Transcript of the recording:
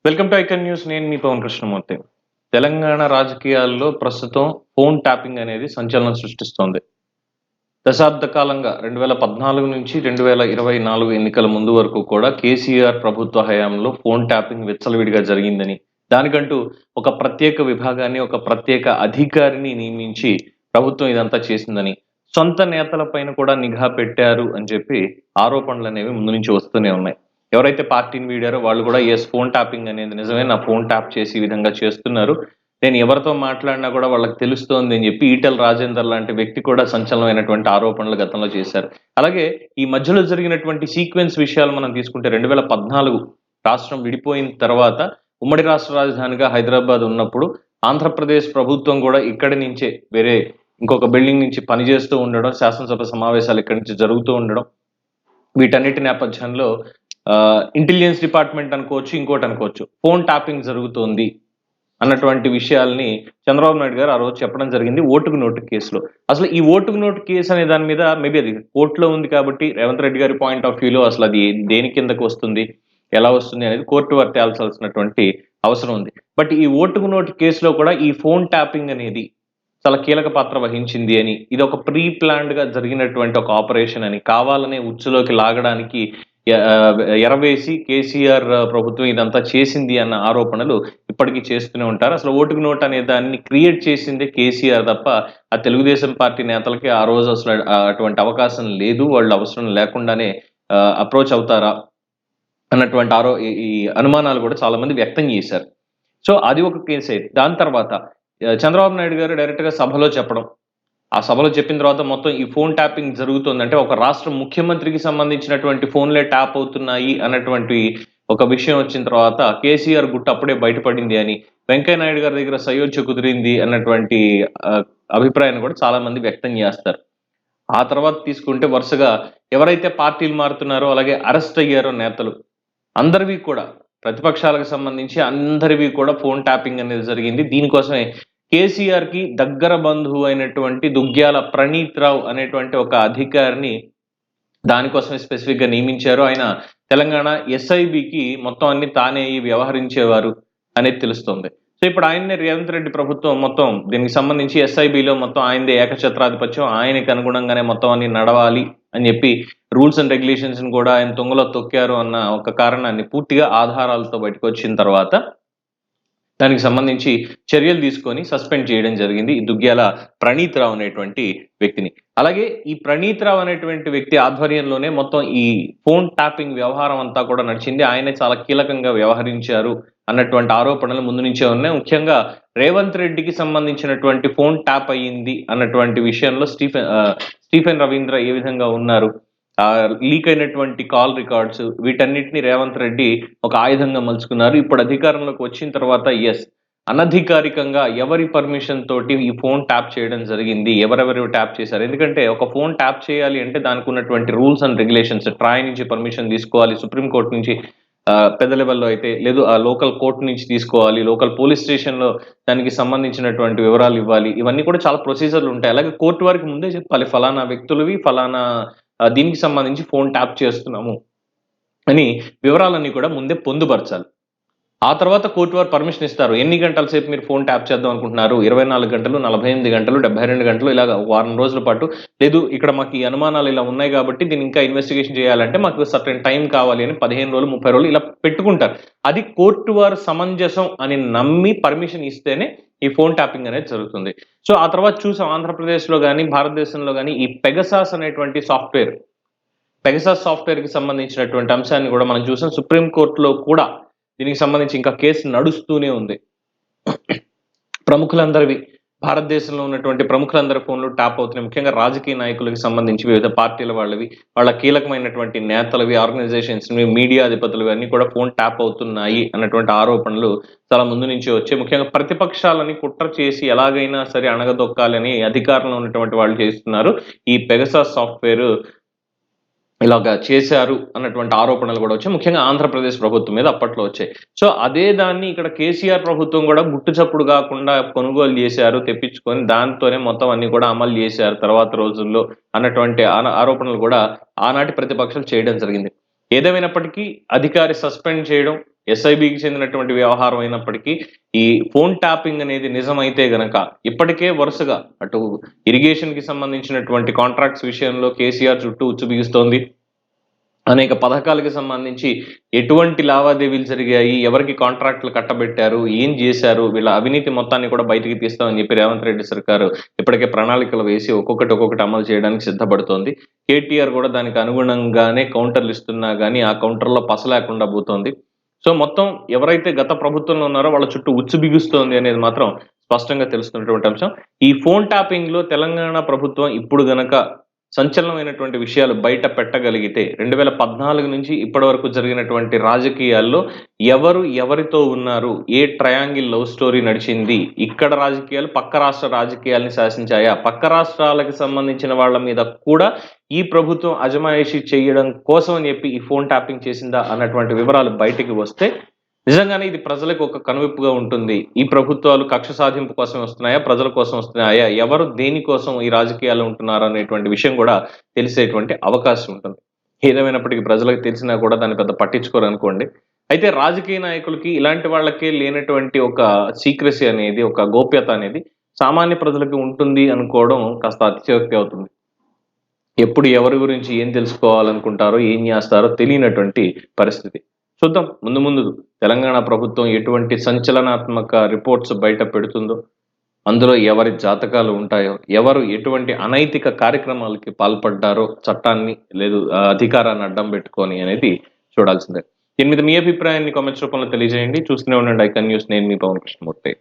Welcome to icon news. నేను మీ పవన్ కృష్ణమూర్తి. తెలంగాణ రాజకీయాల్లో ప్రస్తుతం ఫోన్ ట్యాపింగ్ అనేది సంచలనం సృష్టిస్తోంది. దశాబ్ద కాలంగా 2014 నుంచి 2024 ఎన్నికల ముందు వరకు కూడా కేసీఆర్ ప్రభుత్వ హయాంలో ఫోన్ ట్యాపింగ్ విచ్చలవిడిగా జరిగిందని, దానికంటూ ఒక ప్రత్యేక విభాగాన్ని, ఒక ప్రత్యేక అధికారిని నియమించి ప్రభుత్వం ఇదంతా చేసిందని, సొంత నేతల పైన కూడా నిఘా పెట్టారు అని చెప్పి ఆరోపణలనేవి ముందు నుంచి వస్తూనే ఉన్నాయి. ఎవరైతే పార్టీని వీడారో వాళ్ళు కూడా ఫోన్ ట్యాపింగ్ అనేది నిజమే. నా ఫోన్ ట్యాప్ చేసి ఈ విధంగా చేస్తున్నారు. నేను ఎవరితో మాట్లాడినా కూడా వాళ్ళకి తెలుస్తోంది అని చెప్పి ఈటెల రాజేందర్ లాంటి వ్యక్తి కూడా సంచలనమైనటువంటి ఆరోపణలు గతంలో చేశారు. అలాగే ఈ మధ్యలో జరిగినటువంటి సీక్వెన్స్ విషయాలు మనం తీసుకుంటే 2014 రాష్ట్రం విడిపోయిన తర్వాత ఉమ్మడి రాష్ట్ర రాజధానిగా హైదరాబాద్ ఉన్నప్పుడు ఆంధ్రప్రదేశ్ ప్రభుత్వం కూడా ఇక్కడి నుంచే వేరే ఇంకొక బిల్డింగ్ నుంచి పనిచేస్తూ ఉండడం, శాసనసభ సమావేశాలు ఇక్కడి నుంచి జరుగుతూ ఉండడం, వీటన్నిటి నేపథ్యంలో ఇంటెలిజెన్స్ డిపార్ట్మెంట్ అనుకోవచ్చు, ఇంకోటి అనుకోవచ్చు, ఫోన్ ట్యాపింగ్ జరుగుతోంది అన్నటువంటి విషయాల్ని చంద్రబాబు నాయుడు గారు ఆ రోజు చెప్పడం జరిగింది ఓటుకు నోటు కేసులో. అసలు ఈ ఓటుకు నోటు కేసు అనే దాని మీద మేబీ అది కోర్టులో ఉంది కాబట్టి రేవంత్ రెడ్డి గారి పాయింట్ ఆఫ్ వ్యూలో అసలు అది దేని కిందకు వస్తుంది, ఎలా వస్తుంది అనేది కోర్టు వారు తేల్చాల్సినటువంటి అవసరం ఉంది. బట్ ఈ ఓటుకు నోటు కేసులో కూడా ఈ ఫోన్ ట్యాపింగ్ అనేది చాలా కీలక పాత్ర వహించింది అని, ఇది ఒక ప్రీ ప్లాన్డ్ గా జరిగినటువంటి ఒక ఆపరేషన్ అని, కావాలనే ఉచ్చులోకి లాగడానికి ఎరవేసి కేసీఆర్ ప్రభుత్వం ఇదంతా చేసింది అన్న ఆరోపణలు ఇప్పటికీ చేస్తూనే ఉంటారు. అసలు ఓటుకు నోట్ అనే దాన్ని క్రియేట్ చేసిందే కేసీఆర్ తప్ప ఆ తెలుగుదేశం పార్టీ నేతలకి ఆ రోజు అసలు అటువంటి అవకాశం లేదు, వాళ్ళు అవసరం లేకుండానే అప్రోచ్ అవుతారా అన్నటువంటి ఈ అనుమానాలు కూడా చాలా మంది వ్యక్తం చేశారు. సో అది ఒక కేసు అయితే. దాని తర్వాత చంద్రబాబు నాయుడు గారు డైరెక్ట్ గా సభలో చెప్పడం, ఆ సభలో చెప్పిన తర్వాత మొత్తం ఈ ఫోన్ ట్యాపింగ్ జరుగుతుందంటే ఒక రాష్ట్ర ముఖ్యమంత్రికి సంబంధించినటువంటి ఫోన్లే ట్యాప్ అవుతున్నాయి అన్నటువంటి ఒక విషయం వచ్చిన తర్వాత కేసీఆర్ గుట్టు అప్పుడే బయటపడింది అని, వెంకయ్య నాయుడు గారి దగ్గర సయోధ్య కుదిరింది అన్నటువంటి అభిప్రాయాన్ని కూడా చాలా మంది వ్యక్తం చేస్తారు. ఆ తర్వాత తీసుకుంటే వరుసగా ఎవరైతే పార్టీలు మారుతున్నారో అలాగే అరెస్ట్ అయ్యారో నేతలు అందరివి కూడా, ప్రతిపక్షాలకు సంబంధించి అందరివి కూడా ఫోన్ ట్యాపింగ్ అనేది జరిగింది. దీనికోసమే కేసీఆర్ కి దగ్గర బంధువు అయినటువంటి దుగ్గ్యాల ప్రణీత్ రావు అనేటువంటి ఒక అధికారిని దానికోసమే స్పెసిఫిక్ గా నియమించారు. ఆయన తెలంగాణ ఎస్ఐబికి మొత్తం అన్ని తానే వ్యవహరించేవారు అనేది తెలుస్తుంది. సో ఇప్పుడు ఆయన్నే రేవంత్ రెడ్డి ప్రభుత్వం మొత్తం దీనికి సంబంధించి ఎస్ఐబిలో మొత్తం ఆయనదే ఏకఛత్రాధిపత్యం, ఆయనకి అనుగుణంగానే మొత్తం అన్ని నడవాలి అని చెప్పి రూల్స్ అండ్ రెగ్యులేషన్స్ ని కూడా ఆయన తుంగలో తొక్కారు అన్న ఒక కారణాన్ని పూర్తిగా ఆధారాలతో బయటకు వచ్చిన తర్వాత దానికి సంబంధించి చర్యలు తీసుకొని సస్పెండ్ చేయడం జరిగింది ఈ దుగ్గ్యాల ప్రణీత్ రావు అనేటువంటి వ్యక్తిని. అలాగే ఈ ప్రణీత్ రావు అనేటువంటి వ్యక్తి ఆధ్వర్యంలోనే మొత్తం ఈ ఫోన్ ట్యాపింగ్ వ్యవహారం అంతా కూడా నడిచింది. ఆయనే చాలా కీలకంగా వ్యవహరించారు అన్నటువంటి ఆరోపణలు ముందు నుంచే ఉన్నాయి. ముఖ్యంగా రేవంత్ రెడ్డికి సంబంధించినటువంటి ఫోన్ ట్యాప్ అయ్యింది అన్నటువంటి విషయంలో స్టీఫెన్ రవీంద్ర ఏ విధంగా ఉన్నారు, లీక్ అయినటువంటి కాల్ రికార్డ్స్ వీటన్నిటిని రేవంత్ రెడ్డి ఒక ఆయుధంగా మలుచుకున్నారు. ఇప్పుడు అధికారంలోకి వచ్చిన తర్వాత అనధికారికంగా ఎవరి పర్మిషన్ తోటి ఈ ఫోన్ ట్యాప్ చేయడం జరిగింది, ఎవరెవరు ట్యాప్ చేశారు. ఎందుకంటే ఒక ఫోన్ ట్యాప్ చేయాలి అంటే దానికి ఉన్నటువంటి రూల్స్ అండ్ రెగ్యులేషన్స్, ట్రాయ్ నుంచి పర్మిషన్ తీసుకోవాలి, సుప్రీంకోర్టు నుంచి పెద్ద లెవెల్లో అయితే లేదు ఆ లోకల్ కోర్టు నుంచి తీసుకోవాలి, లోకల్ పోలీస్ స్టేషన్ లో దానికి సంబంధించినటువంటి వివరాలు ఇవ్వాలి. ఇవన్నీ కూడా చాలా ప్రొసీజర్లు ఉంటాయి. అలాగే కోర్టు వారికి ముందే చెప్పాలి ఫలానా వ్యక్తులవి ఫలానా దీనికి సంబంధించి ఫోన్ ట్యాప్ చేస్తున్నాము అని వివరాలన్నీ కూడా ముందే పొందుపరచాలి. ఆ తర్వాత కోర్టు వారు పర్మిషన్ ఇస్తారు. ఎన్ని గంటల సేపు మీరు ఫోన్ ట్యాప్ చేద్దాం అనుకుంటున్నారు, 24 గంటలు, 48 గంటలు, 72 గంటలు, ఇలాగ వారం రోజుల పాటు, లేదు ఇక్కడ మాకు ఈ అనుమానాలు ఇలా ఉన్నాయి కాబట్టి దీన్ని ఇంకా ఇన్వెస్టిగేషన్ చేయాలంటే మాకు సర్టెన్ టైం కావాలి అని 15 రోజులు 30 రోజులు ఇలా పెట్టుకుంటారు. అది కోర్టు వారు సమంజసం అని నమ్మి పర్మిషన్ ఇస్తేనే ఈ ఫోన్ ట్యాపింగ్ అనేది జరుగుతుంది. సో ఆ తర్వాత చూసాం ఆంధ్రప్రదేశ్ లో కానీ భారతదేశంలో కానీ ఈ పెగసాస్ అనేటువంటి పెగసాస్ సాఫ్ట్వేర్ కి సంబంధించినటువంటి అంశాన్ని కూడా మనం చూసాం. సుప్రీంకోర్టులో కూడా దీనికి సంబంధించి ఇంకా కేసు నడుస్తూనే ఉంది. ప్రముఖులందరివి, భారతదేశంలో ఉన్నటువంటి ప్రముఖులందరి ఫోన్లు ట్యాప్ అవుతున్నాయి. ముఖ్యంగా రాజకీయ నాయకులకు సంబంధించి వివిధ పార్టీల వాళ్ళవి, వాళ్ళ కీలకమైనటువంటి నేతలవి, ఆర్గనైజేషన్స్, మీడియా అధిపతులు అన్ని కూడా ఫోన్ ట్యాప్ అవుతున్నాయి అన్నటువంటి ఆరోపణలు చాలా ముందు నుంచి వచ్చాయి. ముఖ్యంగా ప్రతిపక్షాలని కుట్ర చేసి ఎలాగైనా సరే అణగదొక్కాలని అధికారంలో ఉన్నటువంటి వాళ్ళు చేస్తున్నారు. ఈ పెగసాస్ సాఫ్ట్వేర్ ఇలాగా చేశారు అన్నటువంటి ఆరోపణలు కూడా వచ్చాయి. ముఖ్యంగా ఆంధ్రప్రదేశ్ ప్రభుత్వం మీద అప్పట్లో వచ్చాయి. సో అదే దాన్ని ఇక్కడ కేసీఆర్ ప్రభుత్వం కూడా గుట్టు చప్పుడు కాకుండా కొనుగోలు చేశారు, తెప్పించుకొని దాంతోనే మొత్తం అన్ని కూడా అమలు చేశారు తర్వాత రోజుల్లో అన్నటువంటి ఆరోపణలు కూడా ఆనాటి ప్రతిపక్షాలు చేయడం జరిగింది. ఏదేమైనప్పటికీ అధికారి సస్పెండ్ చేయడం, ఎస్ఐబికి చెందినటువంటి వ్యవహారం అయినప్పటికీ ఈ ఫోన్ ట్యాపింగ్ అనేది నిజమైతే గనక ఇప్పటికే వరుసగా అటు ఇరిగేషన్ కి సంబంధించినటువంటి కాంట్రాక్ట్స్ విషయంలో కేసీఆర్ చుట్టూ ఉచ్చు బిగుస్తోంది. అనేక పథకాలకు సంబంధించి ఎటువంటి లావాదేవీలు జరిగాయి, ఎవరికి కాంట్రాక్టులు కట్టబెట్టారు, ఏం చేశారు, వీళ్ళ అవినీతి మొత్తాన్ని కూడా బయటికి తీస్తామని చెప్పి రేవంత్ రెడ్డి సర్కారు ఇప్పటికే ప్రణాళికలు వేసి ఒక్కొక్కటి అమలు చేయడానికి సిద్ధపడుతోంది. కేటీఆర్ కూడా దానికి అనుగుణంగానే కౌంటర్లు ఇస్తున్నా గానీ ఆ కౌంటర్‌లో పస లేకుండా పోతోంది. సో, మొత్తం ఎవరైతే గత ప్రభుత్వంలో ఉన్నారో వాళ్ళ చుట్టూ ఉచ్చు బిగుస్తోంది అనేది మాత్రం స్పష్టంగా తెలుస్తున్నటువంటి అంశం. ఈ ఫోన్ ట్యాపింగ్‌లో తెలంగాణ ప్రభుత్వం ఇప్పుడు గనక సంచలనమైనటువంటి విషయాలు బయట పెట్టగలిగితే 2014 నుంచి ఇప్పటి వరకు జరిగినటువంటి రాజకీయాల్లో ఎవరు ఎవరితో ఉన్నారు? ఏ ట్రయాంగిల్ లవ్ స్టోరీ నడిచింది? ఇక్కడ రాజకీయాలు పక్క రాష్ట్ర రాజకీయాల్ని శాసించాయా? పక్క రాష్ట్రాలకు సంబంధించిన వాళ్ళ మీద కూడా ఈ ప్రభుత్వం అజమాయిషీ చేయడం కోసం అని చెప్పి ఈ ఫోన్ ట్యాపింగ్ చేసిందా అన్నటువంటి వివరాలు బయటికి వస్తే నిజంగానే ఇది ప్రజలకు ఒక కనువిప్పుగా ఉంటుంది. ఈ ప్రభుత్వాలు కక్ష సాధింపు కోసం వస్తున్నాయా? ప్రజల కోసం వస్తున్నాయా? ఎవరు దేనికోసం ఈ రాజకీయాల్లో ఉంటున్నారు అనేటువంటి విషయం కూడా తెలిసేటువంటి అవకాశం ఉంటుంది. ఏదేమైనప్పటికీ ప్రజలకు తెలిసినా కూడా దాన్ని పెద్ద పట్టించుకోరనుకోండి. అయితే రాజకీయ నాయకులకి ఇలాంటి వాళ్ళకే లేనటువంటి ఒక సీక్రెసీ అనేది, ఒక గోప్యత అనేది సామాన్య ప్రజలకు ఉంటుంది అనుకోవడం కాస్త అతిశయోక్తి అవుతుంది. ఎప్పుడు ఎవరి గురించి ఏం తెలుసుకోవాలనుకుంటారో, ఏం చేస్తారో తెలియనటువంటి పరిస్థితి. చూద్దాం ముందు ముందు తెలంగాణ ప్రభుత్వం ఎటువంటి సంచలనాత్మక రిపోర్ట్స్ బయట పెడుతుందో, అందులో ఎవరి జాతకాలు ఉంటాయో, ఎవరు ఎటువంటి అనైతిక కార్యక్రమాలకి పాల్పడ్డారో చట్టాన్ని లేదు అధికారాన్ని అడ్డం పెట్టుకొని అనేది చూడాల్సిందే. దీని మీద మీ అభిప్రాయాన్ని కామెంట్స్ రూపంలో తెలియజేయండి. చూస్తూనే ఉండండి ఐకాన్ న్యూస్. నేను మీ పవన్ కృష్ణమూర్తి.